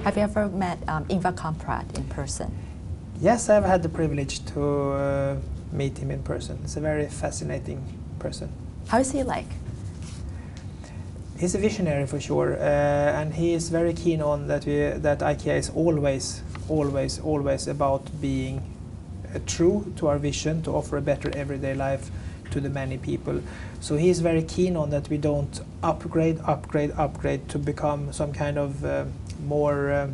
Have you ever met Ingvar Kamprad in person? Yes, I've had the privilege to meet him in person. It's a very fascinating person. How is he like? He's a visionary for sure, and he is very keen on that IKEA is always about being true to our vision to offer a better everyday life to the many people. So he's very keen on that we don't upgrade to become some kind of more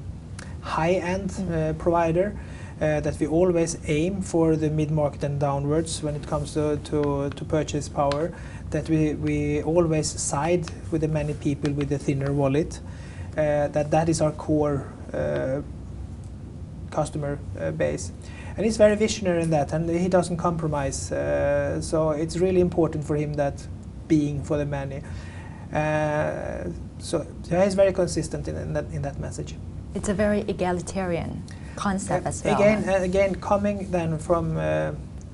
high-end provider. That we always aim for the mid-market and downwards when it comes to purchase power, that we always side with the many people with the thinner wallet, that is our core customer base. And he's very visionary in that, and he doesn't compromise, so it's really important for him that being for the many. So he's very consistent in that message. It's a very egalitarian concept as well. Again, coming then from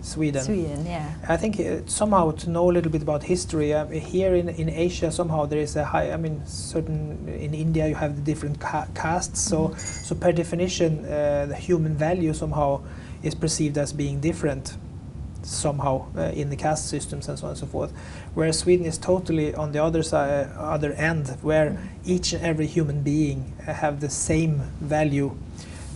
Sweden. Sweden, yeah. I think somehow to know a little bit about history, here in Asia somehow there is a high, certain, in India you have the different castes, so per definition the human value somehow is perceived as being different somehow in the caste systems and so on and so forth, whereas Sweden is totally on the other end, where each and every human being have the same value.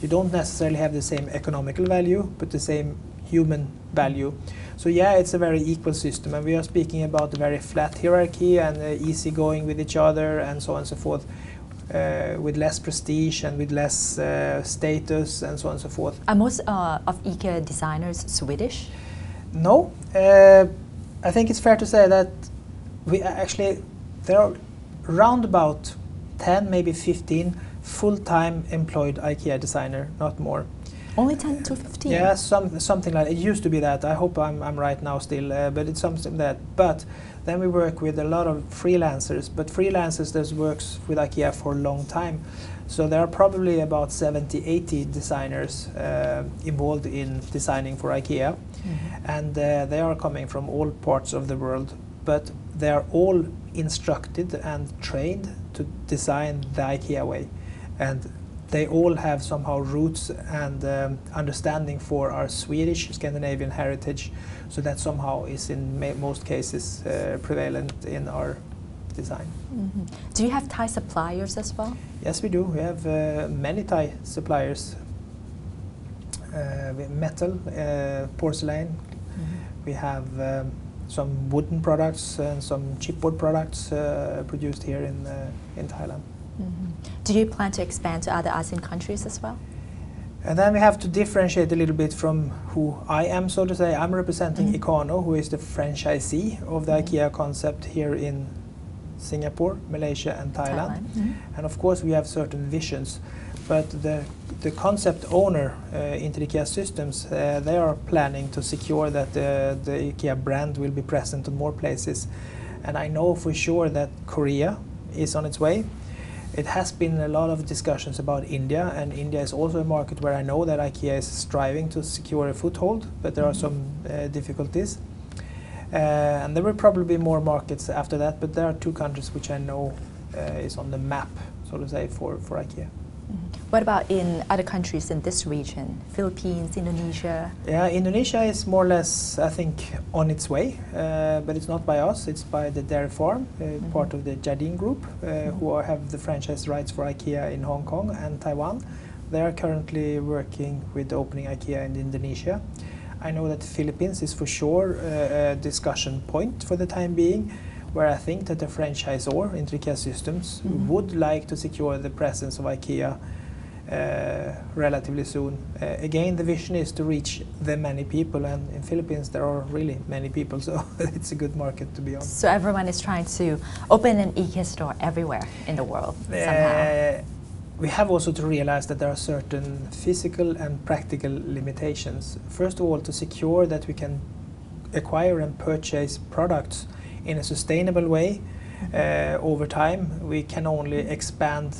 You don't necessarily have the same economical value, but the same human value. So yeah, it's a very equal system, and we are speaking about a very flat hierarchy and easy going with each other and so on and so forth, with less prestige and with less status and so on and so forth. Are most of IKEA designers Swedish? No, I think it's fair to say that there are around about 10, maybe 15 full-time employed IKEA designer, not more. Only 10 to 15? Yeah, something like it used to be that. I hope I'm right now still, but it's something that. But then we work with a lot of freelancers, but freelancers that works with IKEA for a long time. So there are probably about 70, 80 designers involved in designing for IKEA, and they are coming from all parts of the world, but they are all instructed and trained to design the IKEA way, and they all have somehow roots and understanding for our Swedish Scandinavian heritage, so that somehow is in most cases prevalent in our design. Do you have Thai suppliers as well? Yes, we do. We have many Thai suppliers. Metal, porcelain. We have some wooden products and some chipboard products produced here in Thailand. Do you plan to expand to other ASEAN countries as well? And then we have to differentiate a little bit from who I am, so to say. I'm representing Ikano, who is the franchisee of the IKEA concept here in Singapore, Malaysia and Thailand. And of course we have certain visions, but the concept owner into the IKEA systems, they are planning to secure that the IKEA brand will be present in more places. And I know for sure that Korea is on its way. It has been a lot of discussions about India, and India is also a market where I know that IKEA is striving to secure a foothold, but there are some difficulties. And there will probably be more markets after that, but there are two countries which I know is on the map, so to say, for IKEA. What about in other countries in this region? Philippines, Indonesia? Yeah, Indonesia is more or less, I think, on its way, but it's not by us, it's by the Dairy Farm, part of the Jardine Group, who have the franchise rights for IKEA in Hong Kong and Taiwan. They are currently working with opening IKEA in Indonesia. I know that the Philippines is for sure a discussion point for the time being, where I think that the franchisor in IKEA Systems would like to secure the presence of IKEA relatively soon. Again, the vision is to reach the many people, and in Philippines there are really many people, so it's a good market to be on. So everyone is trying to open an IKEA store everywhere in the world somehow. We have also to realize that there are certain physical and practical limitations. First of all, to secure that we can acquire and purchase products in a sustainable way over time, we can only expand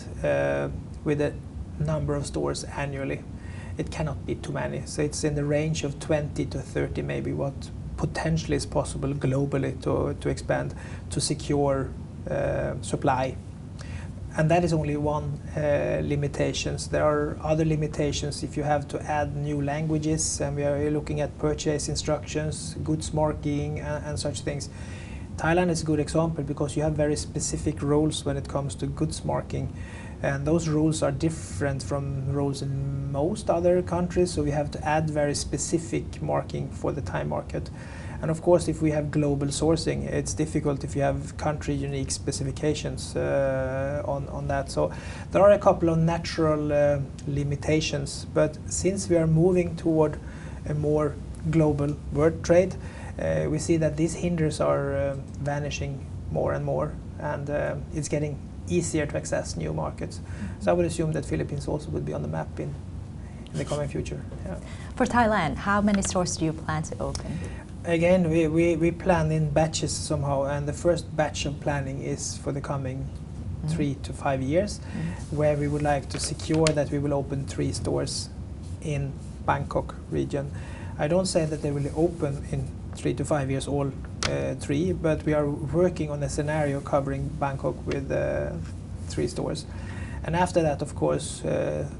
with a number of stores annually. It cannot be too many, so it's in the range of 20 to 30 maybe what potentially is possible globally to expand to secure supply. And that is only one limitations. There are other limitations if you have to add new languages, and we are looking at purchase instructions, goods marking, and such things. Thailand is a good example because you have very specific rules when it comes to goods marking, and those rules are different from rules in most other countries, so we have to add very specific marking for the Thai market. And of course, if we have global sourcing, it's difficult if you have country unique specifications on that. So there are a couple of natural limitations, but since we are moving toward a more global world trade, we see that these hinders are vanishing more and more, and it's getting easier to access new markets. So I would assume that Philippines also would be on the map in the coming future. Yeah. For Thailand, how many stores do you plan to open? Again, we plan in batches somehow, and the first batch of planning is for the coming 3 to 5 years, where we would like to secure that we will open 3 stores in Bangkok region. I don't say that they will open in 3 to 5 years all 3, but we are working on a scenario covering Bangkok with 3 stores. And after that, of course,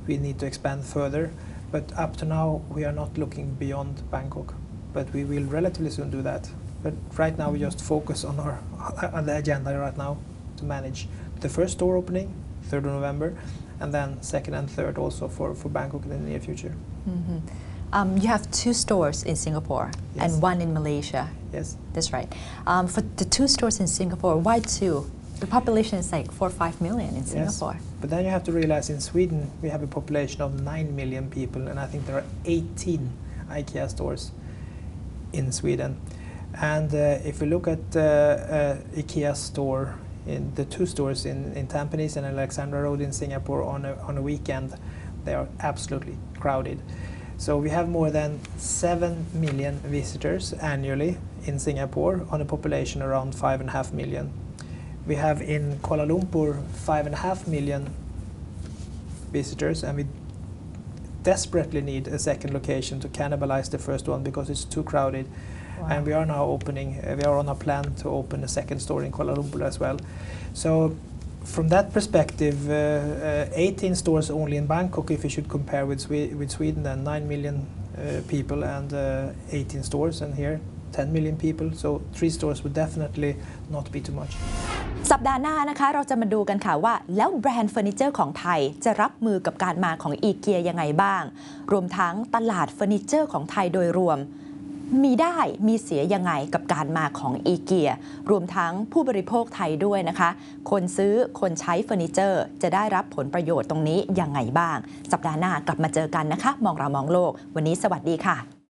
we need to expand further, but up to now we are not looking beyond Bangkok. But we will relatively soon do that. But right now we just focus on the agenda right now to manage the first store opening, 3rd of November, and then 2nd and 3rd also for Bangkok in the near future. You have 2 stores in Singapore, yes, and 1 in Malaysia. Yes. That's right. For the 2 stores in Singapore, why 2? The population is like 4 or 5 million in Singapore. Yes. But then you have to realize in Sweden we have a population of 9 million people, and I think there are 18 IKEA stores in Sweden. And if we look at IKEA store, in the 2 stores in Tampines and Alexandra Road in Singapore on a weekend, they are absolutely crowded. So we have more than 7 million visitors annually in Singapore on a population around 5.5 million. We have in Kuala Lumpur 5.5 million visitors, and we desperately need a second location to cannibalize the first one because it's too crowded. Wow. And we are now we are on a plan to open a second store in Kuala Lumpur as well. So from that perspective, 18 stores only in Bangkok, if you should compare with Sweden, then 9 million people and 18 stores, and here 10 million people, so 3 stores would definitely not be too much. สัปดาห์หน้านะคะเราจะมาดูกันค่ะว่าแล้วแบรนด์เฟอร์นิเจอร์ของไทยจะรับมือกับการมาของอีเกียยังไงบ้างรวมทั้งตลาดเฟอร์นิเจอร์ของไทยโดยรวมมีได้มีเสียยังไงกับการมาของอีเกียรวมทั้งผู้บริโภคไทยด้วยนะคะคนซื้อคนใช้เฟอร์นิเจอร์จะได้รับผลประโยชน์ตรงนี้ยังไงบ้างสัปดาห์หน้ากลับมาเจอกันนะคะมองเรามองโลกวันนี้สวัสดีค่ะ